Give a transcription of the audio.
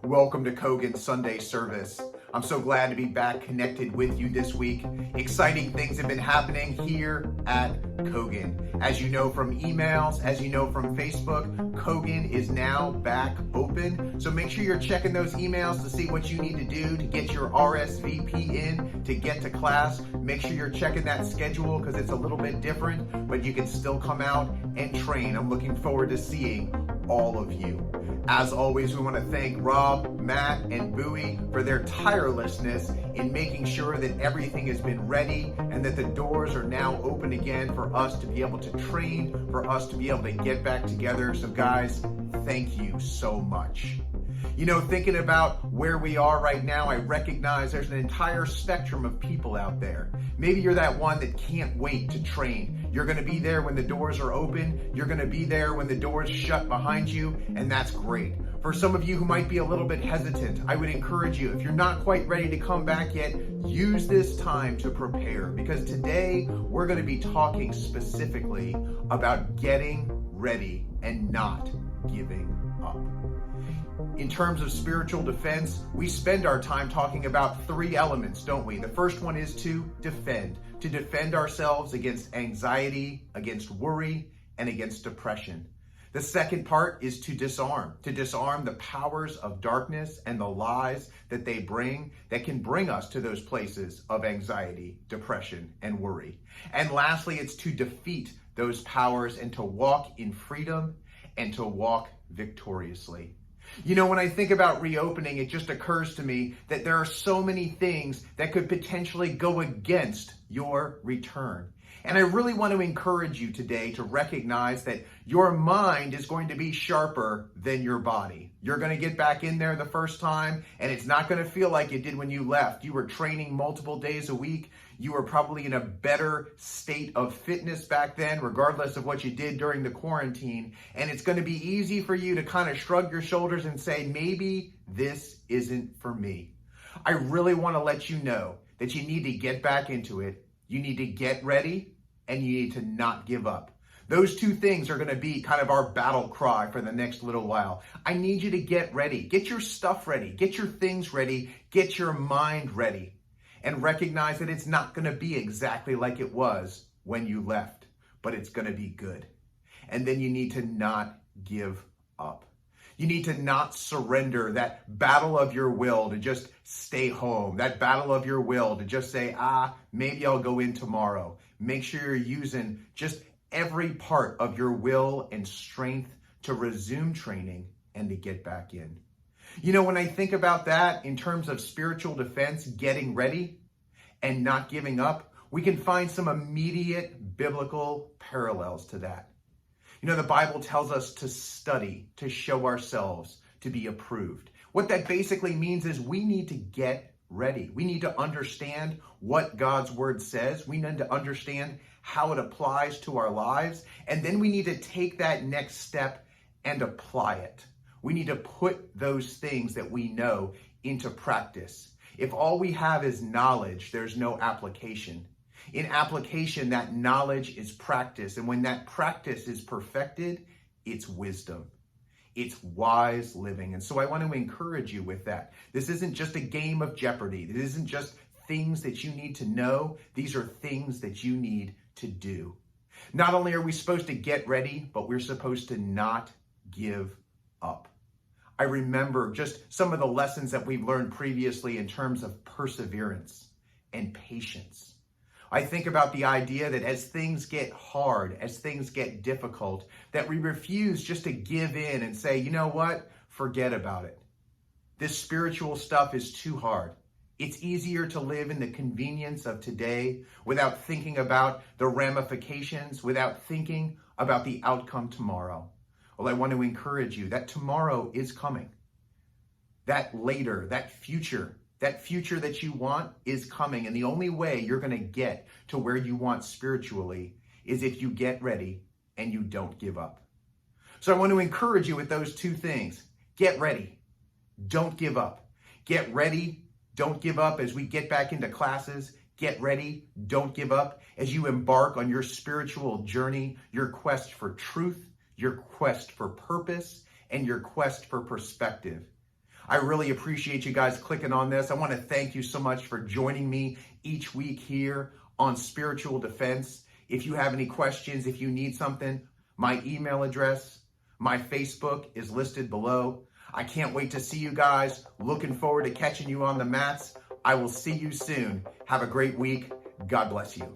Welcome to Kogen Sunday Service. I'm so glad to be back connected with you this week. Exciting things have been happening here at Kogen. As you know from emails, as you know from Facebook, Kogen is now back open. So make sure you're checking those emails to see what you need to do to get your RSVP in to get to class. Make sure you're checking that schedule because it's a little bit different, but you can still come out and train. I'm looking forward to seeing all of you. As always, we want to thank Rob, Matt, and Bowie for their tirelessness in making sure that everything has been ready and that the doors are now open again for us to be able to train, for us to be able to get back together. So guys, thank you so much. You know, thinking about where we are right now, I recognize there's an entire spectrum of people out there. Maybe you're that one that can't wait to train. You're going to be there when the doors are open. You're going to be there when the doors shut behind you, and that's great. For some of you who might be a little bit hesitant, I would encourage you, if you're not quite ready to come back yet, use this time to prepare, because today we're going to be talking specifically about getting ready and not giving up. In terms of spiritual defense, we spend our time talking about three elements, don't we? The first one is to defend ourselves against anxiety, against worry, and against depression. The second part is to disarm the powers of darkness and the lies that they bring that can bring us to those places of anxiety, depression, and worry. And lastly, it's to defeat those powers and to walk in freedom and to walk victoriously. You know, when I think about reopening, it just occurs to me that there are so many things that could potentially go against your return. And I really want to encourage you today to recognize that your mind is going to be sharper than your body. You're going to get back in there the first time, and it's not going to feel like it did when you left. You were training multiple days a week. You were probably in a better state of fitness back then, regardless of what you did during the quarantine. And it's going to be easy for you to kind of shrug your shoulders and say, maybe this isn't for me. I really want to let you know that you need to get back into it. You need to get ready, and you need to not give up. Those two things are going to be kind of our battle cry for the next little while. I need you to get ready. Get your stuff ready. Get your things ready. Get your mind ready. And recognize that it's not going to be exactly like it was when you left, but it's going to be good. And then you need to not give up. You need to not surrender that battle of your will to just stay home, that battle of your will to just say, maybe I'll go in tomorrow. Make sure you're using just every part of your will and strength to resume training and to get back in. You know, when I think about that in terms of spiritual defense, getting ready and not giving up, we can find some immediate biblical parallels to that. You know, the Bible tells us to study, to show ourselves, to be approved. What that basically means is we need to get ready. We need to understand what God's word says. We need to understand how it applies to our lives. And then we need to take that next step and apply it. We need to put those things that we know into practice. If all we have is knowledge, there's no application. In application, that knowledge is practice. And when that practice is perfected, it's wisdom. It's wise living. And so I want to encourage you with that. This isn't just a game of Jeopardy. This isn't just things that you need to know. These are things that you need to do. Not only are we supposed to get ready, but we're supposed to not give up. I remember just some of the lessons that we've learned previously in terms of perseverance and patience. I think about the idea that as things get hard, as things get difficult, that we refuse just to give in and say, you know what, forget about it. This spiritual stuff is too hard. It's easier to live in the convenience of today without thinking about the ramifications, without thinking about the outcome tomorrow. Well, I want to encourage you that tomorrow is coming. That later, that future that you want is coming. And the only way you're going to get to where you want spiritually is if you get ready and you don't give up. So I want to encourage you with those two things. Get ready. Don't give up. Get ready. Don't give up as we get back into classes. Get ready. Don't give up as you embark on your spiritual journey, your quest for truth, your quest for purpose, and your quest for perspective. I really appreciate you guys clicking on this. I want to thank you so much for joining me each week here on Spiritual Defense. If you have any questions, if you need something, my email address, my Facebook is listed below. I can't wait to see you guys. Looking forward to catching you on the mats. I will see you soon. Have a great week. God bless you.